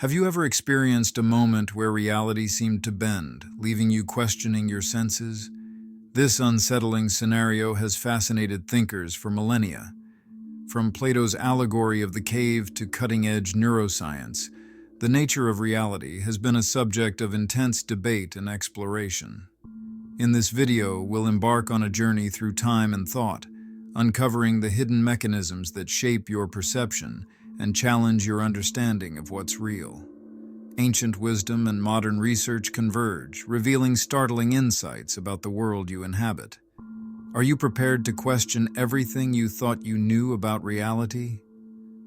Have you ever experienced a moment where reality seemed to bend, leaving you questioning your senses? This unsettling scenario has fascinated thinkers for millennia. From Plato's Allegory of the Cave to cutting-edge neuroscience, the nature of reality has been a subject of intense debate and exploration. In this video, we'll embark on a journey through time and thought, uncovering the hidden mechanisms that shape your perception and challenge your understanding of what's real. Ancient wisdom and modern research converge, revealing startling insights about the world you inhabit. Are you prepared to question everything you thought you knew about reality?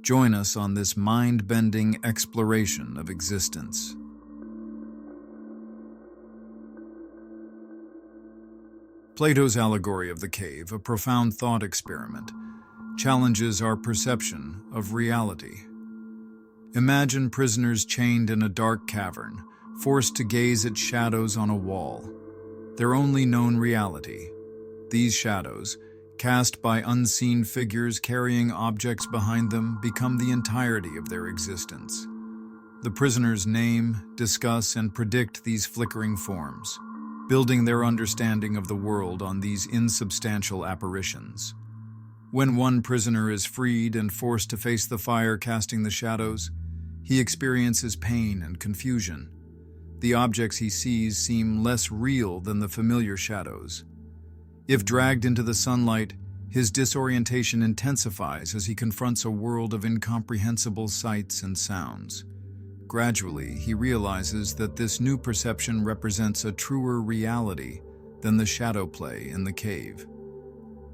Join us on this mind-bending exploration of existence. Plato's Allegory of the Cave, a profound thought experiment, challenges our perception of reality. Imagine prisoners chained in a dark cavern, forced to gaze at shadows on a wall. Their only known reality. These shadows, cast by unseen figures carrying objects behind them, become the entirety of their existence. The prisoners name, discuss, and predict these flickering forms, building their understanding of the world on these insubstantial apparitions. When one prisoner is freed and forced to face the fire casting the shadows, he experiences pain and confusion. The objects he sees seem less real than the familiar shadows. If dragged into the sunlight, his disorientation intensifies as he confronts a world of incomprehensible sights and sounds. Gradually, he realizes that this new perception represents a truer reality than the shadow play in the cave.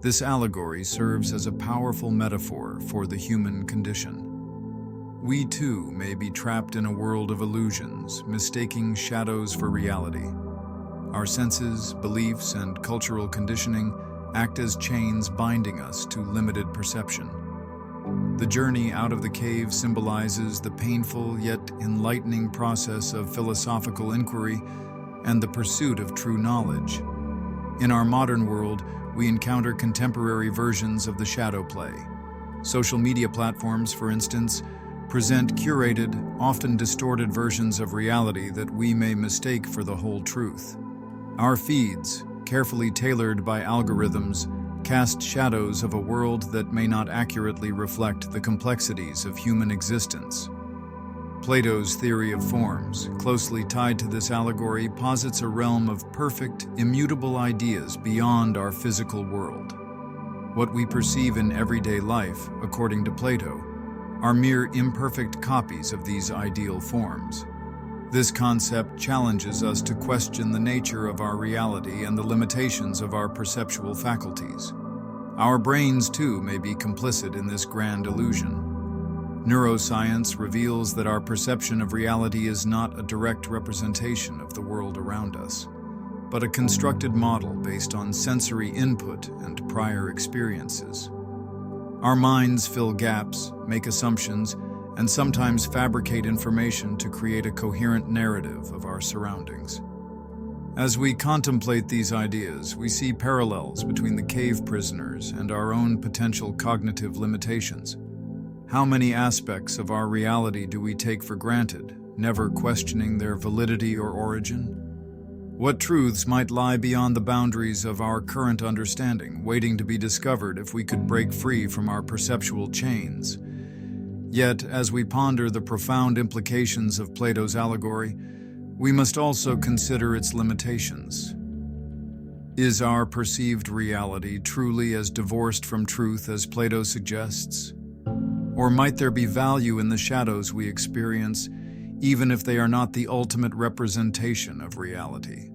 This allegory serves as a powerful metaphor for the human condition. We too may be trapped in a world of illusions, mistaking shadows for reality. Our senses, beliefs, and cultural conditioning act as chains binding us to limited perception. The journey out of the cave symbolizes the painful yet enlightening process of philosophical inquiry and the pursuit of true knowledge. In our modern world, we encounter contemporary versions of the shadow play. Social media platforms, for instance, present curated, often distorted versions of reality that we may mistake for the whole truth. Our feeds, carefully tailored by algorithms, cast shadows of a world that may not accurately reflect the complexities of human existence. Plato's theory of forms, closely tied to this allegory, posits a realm of perfect, immutable ideas beyond our physical world. What we perceive in everyday life, according to Plato, are mere imperfect copies of these ideal forms. This concept challenges us to question the nature of our reality and the limitations of our perceptual faculties. Our brains, too, may be complicit in this grand illusion. Neuroscience reveals that our perception of reality is not a direct representation of the world around us, but a constructed model based on sensory input and prior experiences. Our minds fill gaps, make assumptions, and sometimes fabricate information to create a coherent narrative of our surroundings. As we contemplate these ideas, we see parallels between the cave prisoners and our own potential cognitive limitations. How many aspects of our reality do we take for granted, never questioning their validity or origin? What truths might lie beyond the boundaries of our current understanding, waiting to be discovered if we could break free from our perceptual chains? Yet, as we ponder the profound implications of Plato's allegory, we must also consider its limitations. Is our perceived reality truly as divorced from truth as Plato suggests? Or might there be value in the shadows we experience, even if they are not the ultimate representation of reality?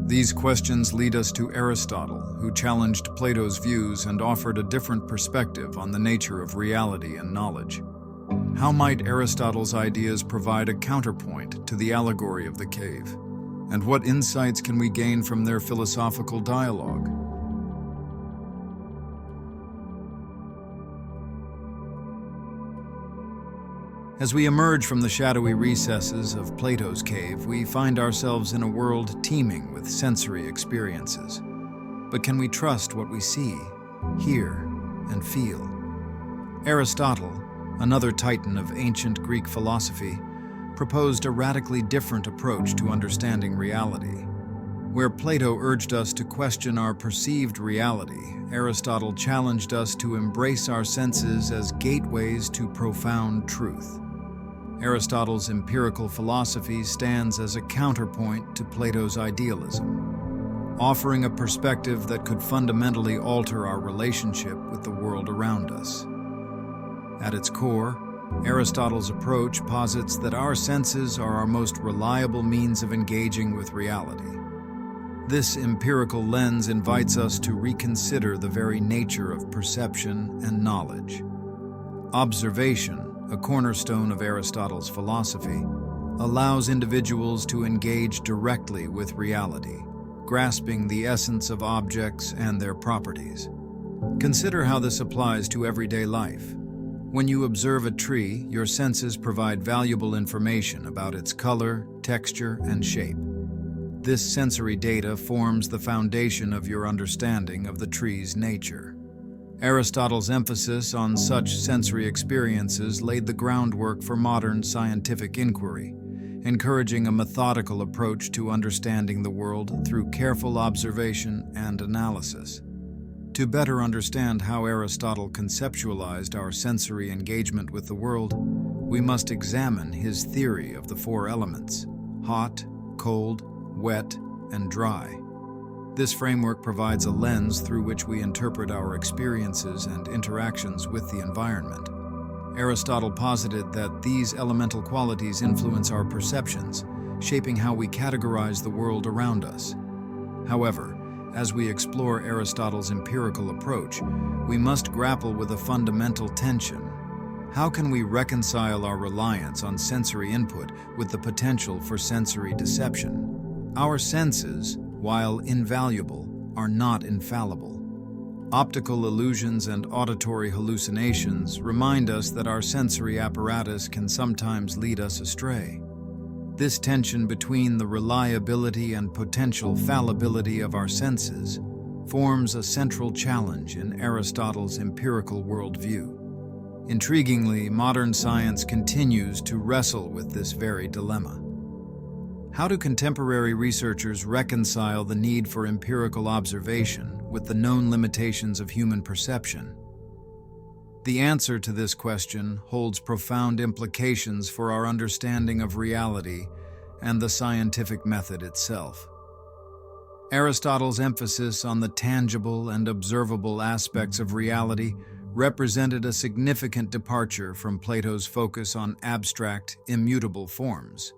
These questions lead us to Aristotle, who challenged Plato's views and offered a different perspective on the nature of reality and knowledge. How might Aristotle's ideas provide a counterpoint to the allegory of the cave? And what insights can we gain from their philosophical dialogue? As we emerge from the shadowy recesses of Plato's cave, we find ourselves in a world teeming with sensory experiences. But can we trust what we see, hear, and feel? Aristotle, another titan of ancient Greek philosophy, proposed a radically different approach to understanding reality. Where Plato urged us to question our perceived reality, Aristotle challenged us to embrace our senses as gateways to profound truth. Aristotle's empirical philosophy stands as a counterpoint to Plato's idealism, offering a perspective that could fundamentally alter our relationship with the world around us. At its core, Aristotle's approach posits that our senses are our most reliable means of engaging with reality. This empirical lens invites us to reconsider the very nature of perception and knowledge. Observation, a cornerstone of Aristotle's philosophy, allows individuals to engage directly with reality, grasping the essence of objects and their properties. Consider how this applies to everyday life. When you observe a tree, your senses provide valuable information about its color, texture, and shape. This sensory data forms the foundation of your understanding of the tree's nature. Aristotle's emphasis on such sensory experiences laid the groundwork for modern scientific inquiry, encouraging a methodical approach to understanding the world through careful observation and analysis. To better understand how Aristotle conceptualized our sensory engagement with the world, we must examine his theory of the four elements: hot, cold, wet, and dry. This framework provides a lens through which we interpret our experiences and interactions with the environment. Aristotle posited that these elemental qualities influence our perceptions, shaping how we categorize the world around us. However, as we explore Aristotle's empirical approach, we must grapple with a fundamental tension. How can we reconcile our reliance on sensory input with the potential for sensory deception? Our senses, while invaluable, are not infallible. Optical illusions and auditory hallucinations remind us that our sensory apparatus can sometimes lead us astray. This tension between the reliability and potential fallibility of our senses forms a central challenge in Aristotle's empirical worldview. Intriguingly, modern science continues to wrestle with this very dilemma. How do contemporary researchers reconcile the need for empirical observation with the known limitations of human perception? The answer to this question holds profound implications for our understanding of reality and the scientific method itself. Aristotle's emphasis on the tangible and observable aspects of reality represented a significant departure from Plato's focus on abstract, immutable forms.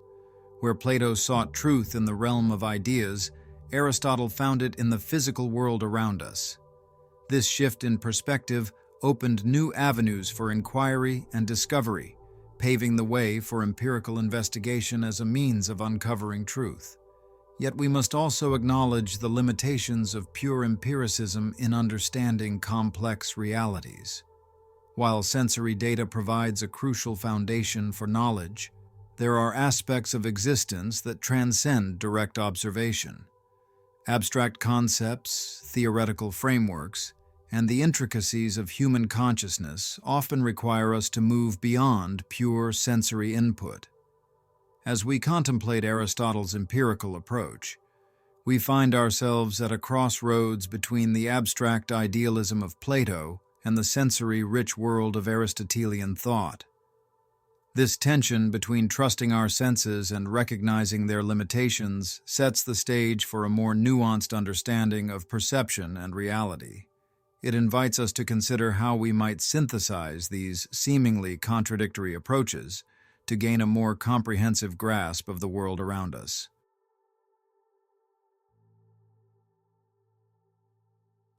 Where Plato sought truth in the realm of ideas, Aristotle found it in the physical world around us. This shift in perspective opened new avenues for inquiry and discovery, paving the way for empirical investigation as a means of uncovering truth. Yet we must also acknowledge the limitations of pure empiricism in understanding complex realities. While sensory data provides a crucial foundation for knowledge, there are aspects of existence that transcend direct observation. Abstract concepts, theoretical frameworks, and the intricacies of human consciousness often require us to move beyond pure sensory input. As we contemplate Aristotle's empirical approach, we find ourselves at a crossroads between the abstract idealism of Plato and the sensory-rich world of Aristotelian thought. This tension between trusting our senses and recognizing their limitations sets the stage for a more nuanced understanding of perception and reality. It invites us to consider how we might synthesize these seemingly contradictory approaches to gain a more comprehensive grasp of the world around us.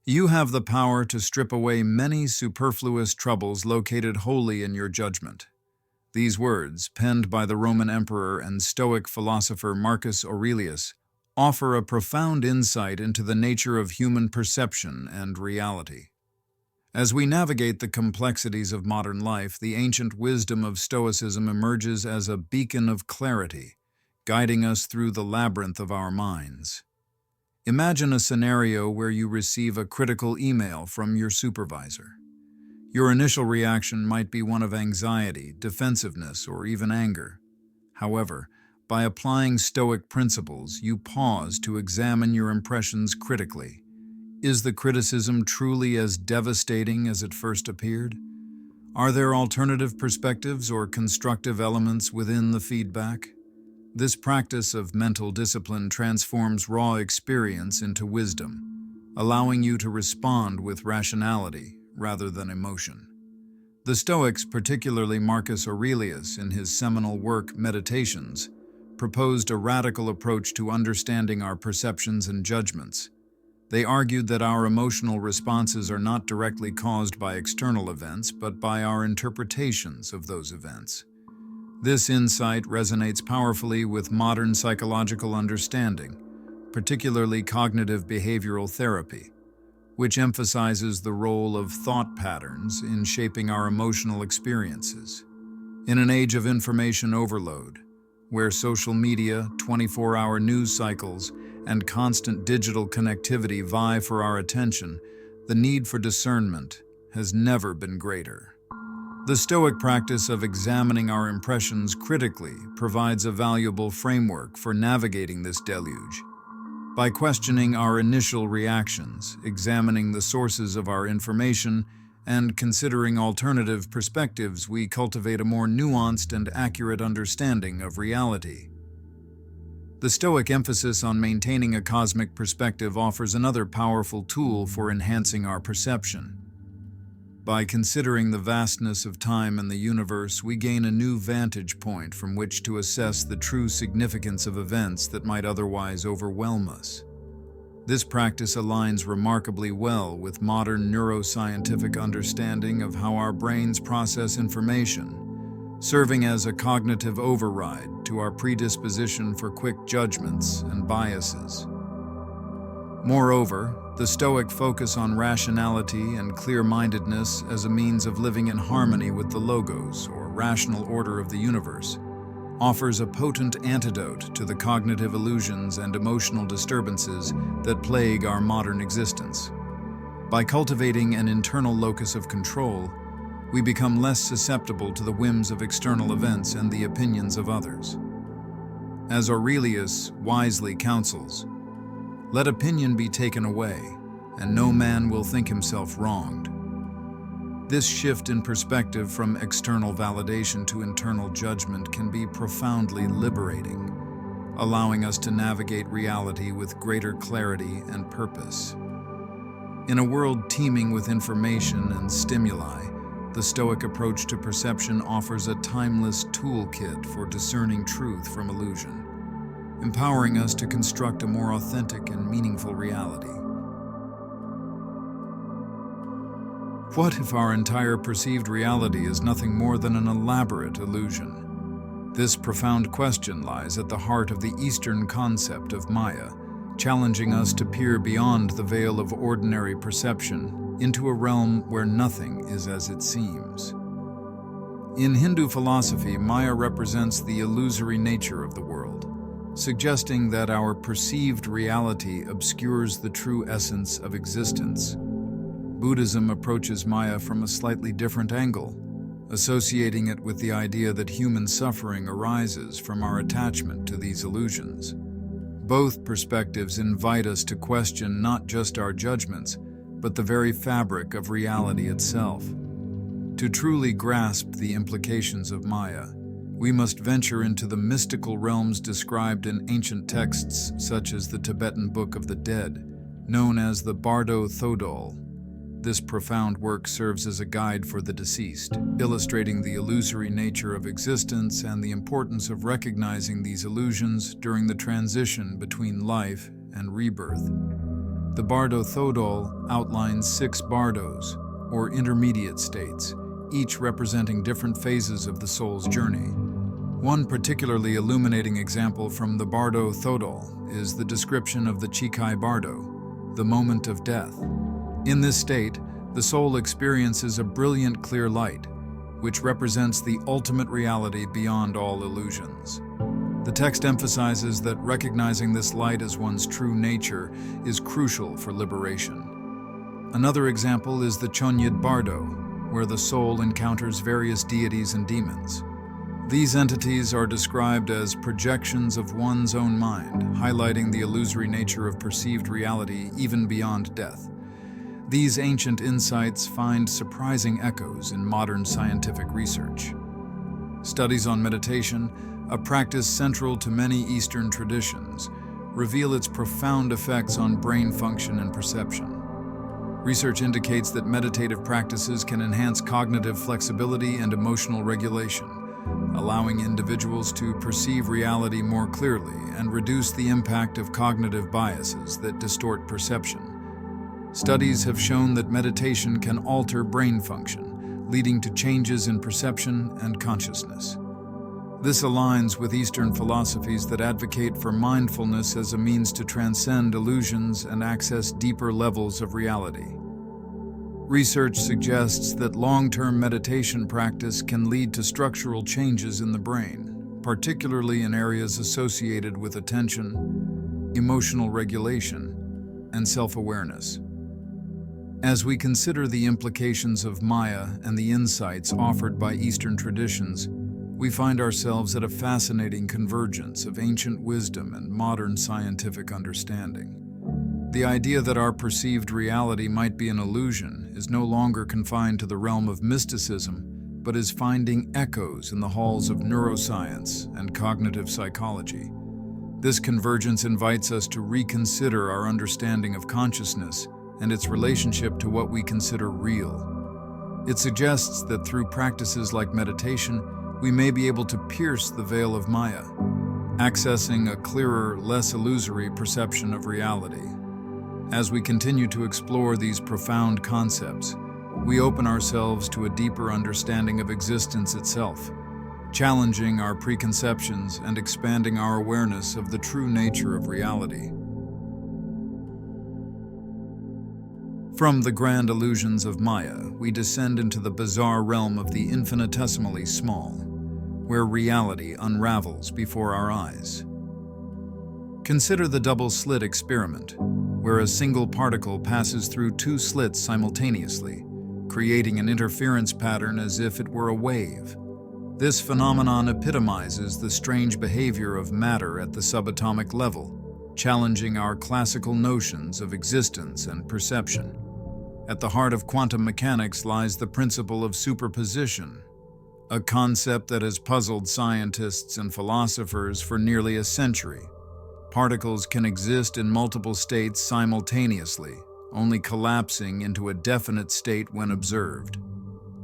You have the power to strip away many superfluous troubles located wholly in your judgment. These words, penned by the Roman emperor and Stoic philosopher Marcus Aurelius, offer a profound insight into the nature of human perception and reality. As we navigate the complexities of modern life, the ancient wisdom of Stoicism emerges as a beacon of clarity, guiding us through the labyrinth of our minds. Imagine a scenario where you receive a critical email from your supervisor. Your initial reaction might be one of anxiety, defensiveness, or even anger. However, by applying Stoic principles, you pause to examine your impressions critically. Is the criticism truly as devastating as it first appeared? Are there alternative perspectives or constructive elements within the feedback? This practice of mental discipline transforms raw experience into wisdom, allowing you to respond with rationality rather than emotion. The Stoics, particularly Marcus Aurelius in his seminal work Meditations, proposed a radical approach to understanding our perceptions and judgments. They argued that our emotional responses are not directly caused by external events, but by our interpretations of those events. This insight resonates powerfully with modern psychological understanding, particularly cognitive behavioral therapy, which emphasizes the role of thought patterns in shaping our emotional experiences. In an age of information overload, where social media, 24-hour news cycles, and constant digital connectivity vie for our attention, the need for discernment has never been greater. The Stoic practice of examining our impressions critically provides a valuable framework for navigating this deluge. By questioning our initial reactions, examining the sources of our information, and considering alternative perspectives, we cultivate a more nuanced and accurate understanding of reality. The Stoic emphasis on maintaining a cosmic perspective offers another powerful tool for enhancing our perception. By considering the vastness of time and the universe, we gain a new vantage point from which to assess the true significance of events that might otherwise overwhelm us. This practice aligns remarkably well with modern neuroscientific understanding of how our brains process information, serving as a cognitive override to our predisposition for quick judgments and biases. Moreover, the Stoic focus on rationality and clear-mindedness as a means of living in harmony with the logos, or rational order of the universe, offers a potent antidote to the cognitive illusions and emotional disturbances that plague our modern existence. By cultivating an internal locus of control, we become less susceptible to the whims of external events and the opinions of others. As Aurelius wisely counsels, "Let opinion be taken away, and no man will think himself wronged." This shift in perspective from external validation to internal judgment can be profoundly liberating, allowing us to navigate reality with greater clarity and purpose. In a world teeming with information and stimuli, the Stoic approach to perception offers a timeless toolkit for discerning truth from illusion, empowering us to construct a more authentic and meaningful reality. What if our entire perceived reality is nothing more than an elaborate illusion? This profound question lies at the heart of the Eastern concept of Maya, challenging us to peer beyond the veil of ordinary perception into a realm where nothing is as it seems. In Hindu philosophy, Maya represents the illusory nature of the world, suggesting that our perceived reality obscures the true essence of existence. Buddhism approaches Maya from a slightly different angle, associating it with the idea that human suffering arises from our attachment to these illusions. Both perspectives invite us to question not just our judgments, but the very fabric of reality itself. To truly grasp the implications of Maya, we must venture into the mystical realms described in ancient texts such as the Tibetan Book of the Dead, known as the Bardo Thodol. This profound work serves as a guide for the deceased, illustrating the illusory nature of existence and the importance of recognizing these illusions during the transition between life and rebirth. The Bardo Thodol outlines 6 bardos, or intermediate states, each representing different phases of the soul's journey. One particularly illuminating example from the Bardo Thodol is the description of the Chikai Bardo, the moment of death. In this state, the soul experiences a brilliant clear light, which represents the ultimate reality beyond all illusions. The text emphasizes that recognizing this light as one's true nature is crucial for liberation. Another example is the Chonyid Bardo, where the soul encounters various deities and demons. These entities are described as projections of one's own mind, highlighting the illusory nature of perceived reality even beyond death. These ancient insights find surprising echoes in modern scientific research. Studies on meditation, a practice central to many Eastern traditions, reveal its profound effects on brain function and perception. Research indicates that meditative practices can enhance cognitive flexibility and emotional regulation, allowing individuals to perceive reality more clearly and reduce the impact of cognitive biases that distort perception. Studies have shown that meditation can alter brain function, leading to changes in perception and consciousness. This aligns with Eastern philosophies that advocate for mindfulness as a means to transcend illusions and access deeper levels of reality. Research suggests that long-term meditation practice can lead to structural changes in the brain, particularly in areas associated with attention, emotional regulation, and self-awareness. As we consider the implications of Maya and the insights offered by Eastern traditions, we find ourselves at a fascinating convergence of ancient wisdom and modern scientific understanding. The idea that our perceived reality might be an illusion is no longer confined to the realm of mysticism, but is finding echoes in the halls of neuroscience and cognitive psychology. This convergence invites us to reconsider our understanding of consciousness and its relationship to what we consider real. It suggests that through practices like meditation, we may be able to pierce the veil of Maya, accessing a clearer, less illusory perception of reality. As we continue to explore these profound concepts, we open ourselves to a deeper understanding of existence itself, challenging our preconceptions and expanding our awareness of the true nature of reality. From the grand illusions of Maya, we descend into the bizarre realm of the infinitesimally small, where reality unravels before our eyes. Consider the double-slit experiment, where a single particle passes through two slits simultaneously, creating an interference pattern as if it were a wave. This phenomenon epitomizes the strange behavior of matter at the subatomic level, challenging our classical notions of existence and perception. At the heart of quantum mechanics lies the principle of superposition, a concept that has puzzled scientists and philosophers for nearly a century. Particles can exist in multiple states simultaneously, only collapsing into a definite state when observed.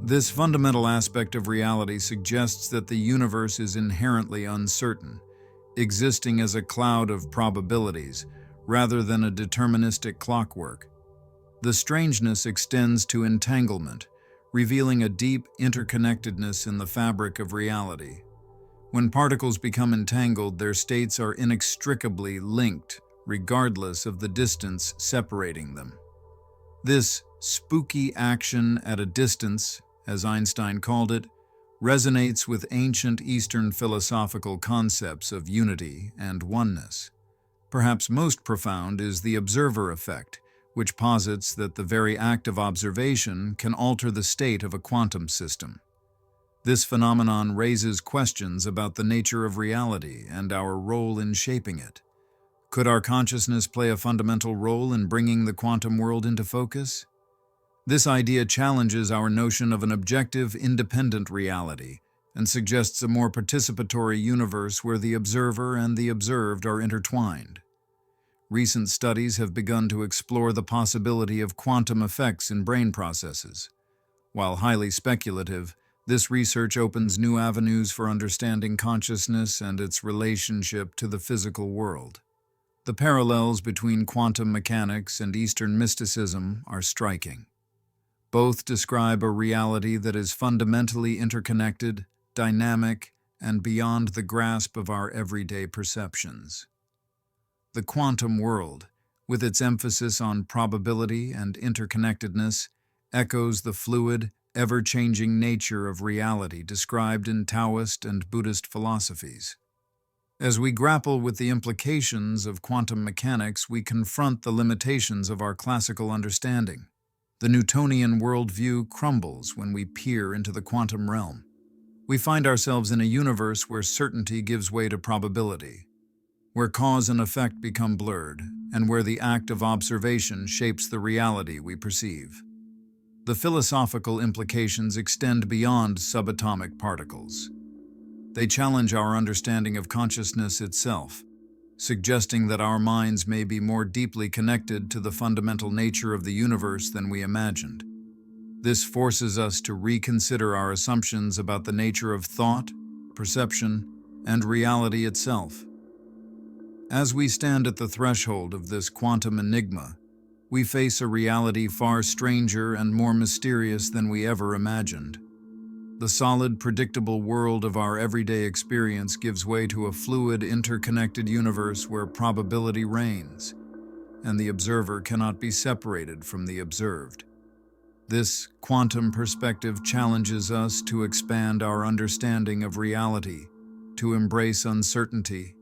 This fundamental aspect of reality suggests that the universe is inherently uncertain, existing as a cloud of probabilities rather than a deterministic clockwork. The strangeness extends to entanglement, revealing a deep interconnectedness in the fabric of reality. When particles become entangled, their states are inextricably linked, regardless of the distance separating them. This spooky action at a distance, as Einstein called it, resonates with ancient Eastern philosophical concepts of unity and oneness. Perhaps most profound is the observer effect, which posits that the very act of observation can alter the state of a quantum system. This phenomenon raises questions about the nature of reality and our role in shaping it. Could our consciousness play a fundamental role in bringing the quantum world into focus? This idea challenges our notion of an objective, independent reality and suggests a more participatory universe where the observer and the observed are intertwined. Recent studies have begun to explore the possibility of quantum effects in brain processes. While highly speculative, this research opens new avenues for understanding consciousness and its relationship to the physical world. The parallels between quantum mechanics and Eastern mysticism are striking. Both describe a reality that is fundamentally interconnected, dynamic, and beyond the grasp of our everyday perceptions. The quantum world, with its emphasis on probability and interconnectedness, echoes the fluid, ever-changing nature of reality described in Taoist and Buddhist philosophies. As we grapple with the implications of quantum mechanics, we confront the limitations of our classical understanding. The Newtonian worldview crumbles when we peer into the quantum realm. We find ourselves in a universe where certainty gives way to probability, where cause and effect become blurred, and where the act of observation shapes the reality we perceive. The philosophical implications extend beyond subatomic particles. They challenge our understanding of consciousness itself, suggesting that our minds may be more deeply connected to the fundamental nature of the universe than we imagined. This forces us to reconsider our assumptions about the nature of thought, perception, and reality itself. As we stand at the threshold of this quantum enigma, we face a reality far stranger and more mysterious than we ever imagined. The solid, predictable world of our everyday experience gives way to a fluid, interconnected universe where probability reigns, and the observer cannot be separated from the observed. This quantum perspective challenges us to expand our understanding of reality, to embrace uncertainty,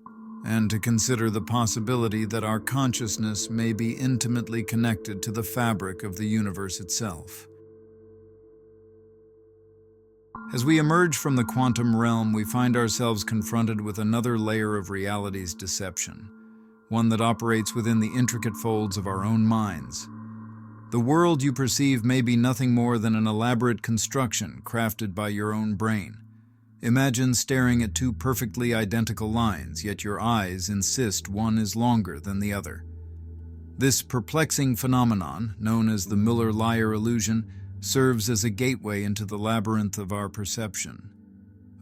and to consider the possibility that our consciousness may be intimately connected to the fabric of the universe itself. As we emerge from the quantum realm, we find ourselves confronted with another layer of reality's deception, one that operates within the intricate folds of our own minds. The world you perceive may be nothing more than an elaborate construction crafted by your own brain. Imagine staring at two perfectly identical lines, yet your eyes insist one is longer than the other. This perplexing phenomenon, known as the Miller-Lyer illusion, serves as a gateway into the labyrinth of our perception,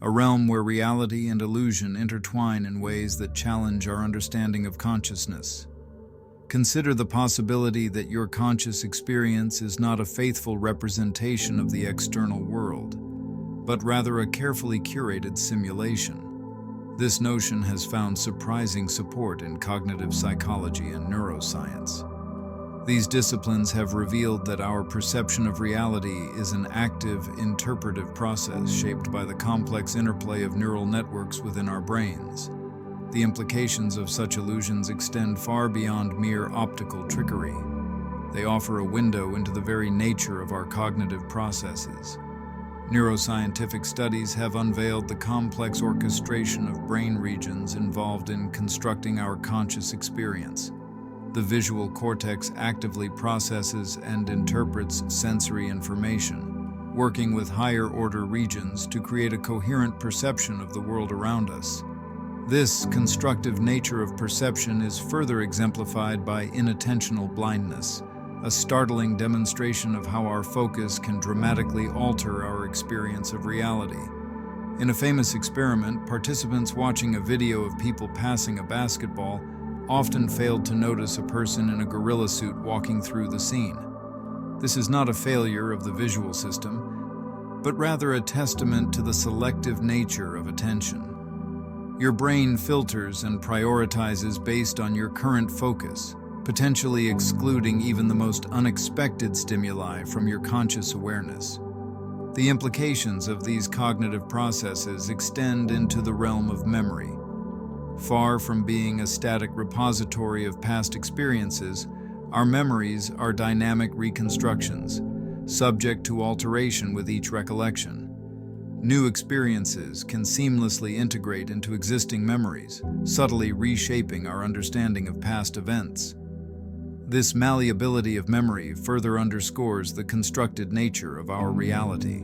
a realm where reality and illusion intertwine in ways that challenge our understanding of consciousness. Consider the possibility that your conscious experience is not a faithful representation of the external world, but rather a carefully curated simulation. This notion has found surprising support in cognitive psychology and neuroscience. These disciplines have revealed that our perception of reality is an active, interpretive process shaped by the complex interplay of neural networks within our brains. The implications of such illusions extend far beyond mere optical trickery. They offer a window into the very nature of our cognitive processes. Neuroscientific studies have unveiled the complex orchestration of brain regions involved in constructing our conscious experience. The visual cortex actively processes and interprets sensory information, working with higher-order regions to create a coherent perception of the world around us. This constructive nature of perception is further exemplified by inattentional blindness, a startling demonstration of how our focus can dramatically alter our experience of reality. In a famous experiment, participants watching a video of people passing a basketball often failed to notice a person in a gorilla suit walking through the scene. This is not a failure of the visual system, but rather a testament to the selective nature of attention. Your brain filters and prioritizes based on your current focus, potentially excluding even the most unexpected stimuli from your conscious awareness. The implications of these cognitive processes extend into the realm of memory. Far from being a static repository of past experiences, our memories are dynamic reconstructions, subject to alteration with each recollection. New experiences can seamlessly integrate into existing memories, subtly reshaping our understanding of past events. This malleability of memory further underscores the constructed nature of our reality.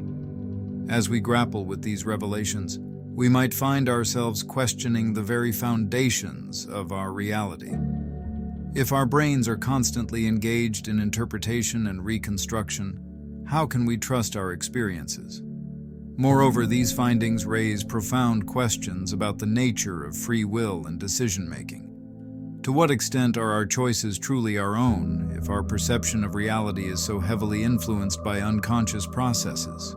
As we grapple with these revelations, we might find ourselves questioning the very foundations of our reality. If our brains are constantly engaged in interpretation and reconstruction, how can we trust our experiences? Moreover, these findings raise profound questions about the nature of free will and decision-making. To what extent are our choices truly our own if our perception of reality is so heavily influenced by unconscious processes?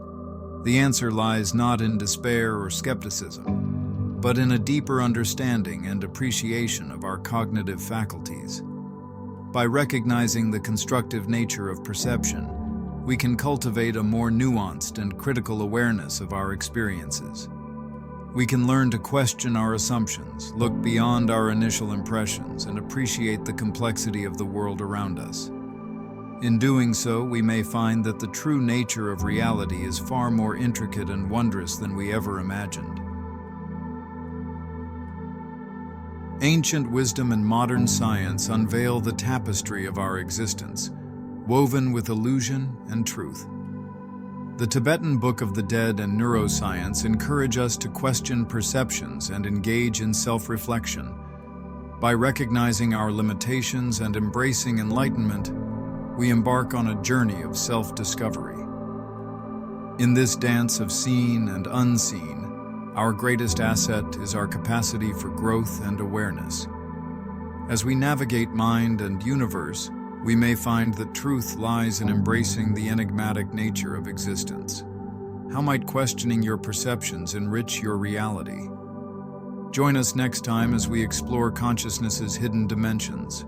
The answer lies not in despair or skepticism, but in a deeper understanding and appreciation of our cognitive faculties. By recognizing the constructive nature of perception, we can cultivate a more nuanced and critical awareness of our experiences. We can learn to question our assumptions, look beyond our initial impressions, and appreciate the complexity of the world around us. In doing so, we may find that the true nature of reality is far more intricate and wondrous than we ever imagined. Ancient wisdom and modern science unveil the tapestry of our existence, woven with illusion and truth. The Tibetan Book of the Dead and neuroscience encourage us to question perceptions and engage in self-reflection. By recognizing our limitations and embracing enlightenment, we embark on a journey of self-discovery. In this dance of seen and unseen, our greatest asset is our capacity for growth and awareness. As we navigate mind and universe, we may find that truth lies in embracing the enigmatic nature of existence. How might questioning your perceptions enrich your reality? Join us next time as we explore consciousness's hidden dimensions.